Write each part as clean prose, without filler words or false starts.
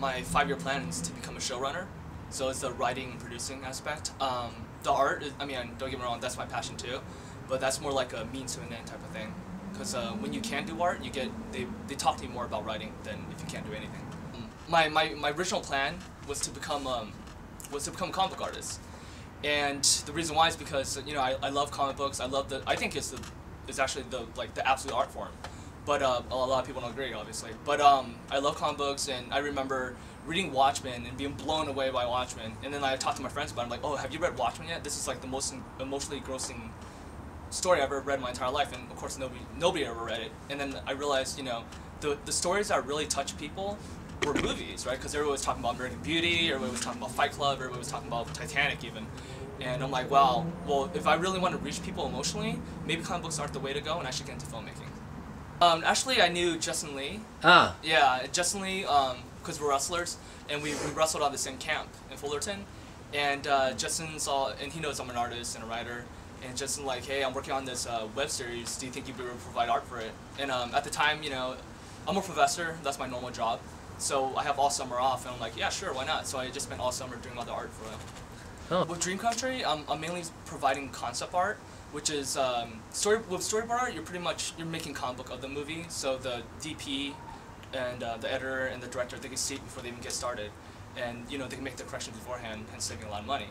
my 5-year plan is to become a showrunner. So it's the writing and producing aspect. The art, I mean, don't get me wrong, that's my passion too, but that's more like a means to an end type of thing. Because when you can do art, they talk to you more about writing than if you can't do anything. My original plan was to become a comic book artist, and the reason why is because I love comic books. I think it's actually the absolute art form, but a lot of people don't agree, obviously. But I love comic books, and I remember reading Watchmen and being blown away by Watchmen. And then I talked to my friends about it. I'm like, oh, have you read Watchmen yet? This is like the most emotionally engrossing story I've ever read in my entire life. And of course, nobody ever read it. And then I realized, the stories that really touch people were movies, right? Because everyone was talking about American Beauty, everybody was talking about Fight Club, everybody was talking about Titanic even. And I'm like, wow, well, if I really want to reach people emotionally, maybe comic books aren't the way to go, and I should get into filmmaking. Actually, I knew Justin Lee. Ah. Yeah, Justin Lee, because we're wrestlers, and we wrestled on the same camp in Fullerton. And Justin saw, and he knows I'm an artist and a writer, and Justin like, hey, I'm working on this web series, do you think you'd be able to provide art for it? And at the time, I'm a professor, that's my normal job. So I have all summer off, and I'm like, yeah, sure, why not? So I just spent all summer doing all the art for them. Oh. With Dream Country, I'm mainly providing concept art, which is with storyboard art. You're making comic book of the movie. So the DP and the editor and the director, they can see it before they even get started, and they can make the corrections beforehand, hence saving a lot of money.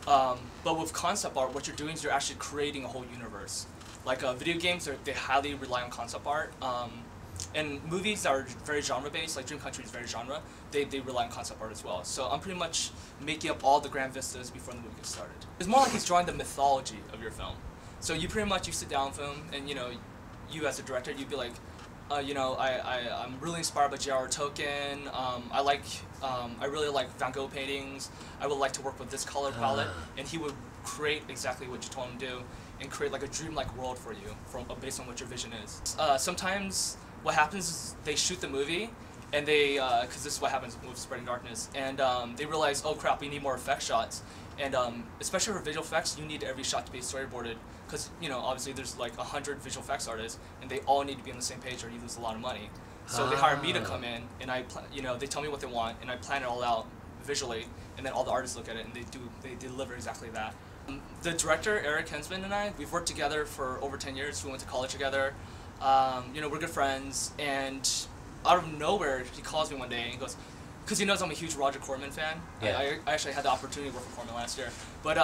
But with concept art, what you're doing is you're actually creating a whole universe. Like video games, they highly rely on concept art. And movies that are very genre-based, like Dream Country is very genre, they rely on concept art as well. So I'm pretty much making up all the grand vistas before the movie gets started. It's more like he's drawing the mythology of your film. So you pretty much, you sit down film, and you as a director, you'd be like, I'm really inspired by J.R.R. Tolkien. I really like Van Gogh paintings. I would like to work with this color palette, and he would create exactly what you told him to do, and create like a dreamlike world for you, based on what your vision is. Sometimes what happens is they shoot the movie, and because this is what happens with Spreading Darkness, and they realize, oh crap, we need more effect shots, and especially for visual effects, you need every shot to be storyboarded, because obviously there's like 100 visual effects artists, and they all need to be on the same page, or you lose a lot of money. So they hire me to come in, and they tell me what they want, and I plan it all out visually, and then all the artists look at it, and they deliver exactly that. The director, Hensman, and I, we've worked together for over 10 years. We went to college together. We're good friends, and out of nowhere, he calls me one day and he goes, because he knows I'm a huge Roger Corman fan. Yeah. I actually had the opportunity to work for Corman last year. But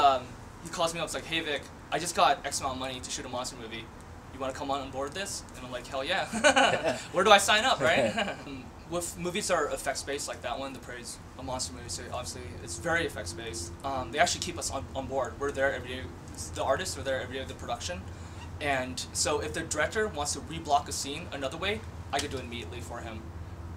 he calls me up, it's like, hey Vic, I just got X amount of money to shoot a monster movie. You want to come on board this? And I'm like, hell yeah. Where do I sign up, right? With movies that are effects-based like that one, The Praise, a monster movie, so obviously it's very effects-based. They actually keep us on board. We're there every day. The artists are there every day of the production. And so if the director wants to reblock a scene another way, I could do it immediately for him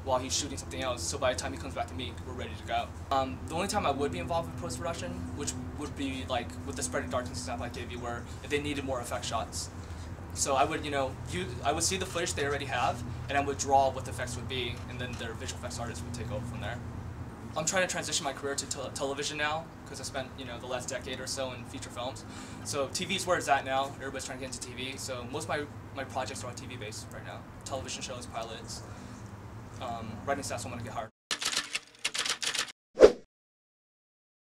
while he's shooting something else. So by the time he comes back to me, we're ready to go. The only time I would be involved with post-production, which would be like with the Spreading Darkness example I gave you, where if they needed more effect shots. So I would, I would see the footage they already have, and I would draw what the effects would be, and then their visual effects artists would take over from there. I'm trying to transition my career to television now, because I spent the last decade or so in feature films. So TV is where it's at now. Everybody's trying to get into TV. So most of my projects are on TV based right now. Television shows, pilots, writing staff, so I'm going to get hired.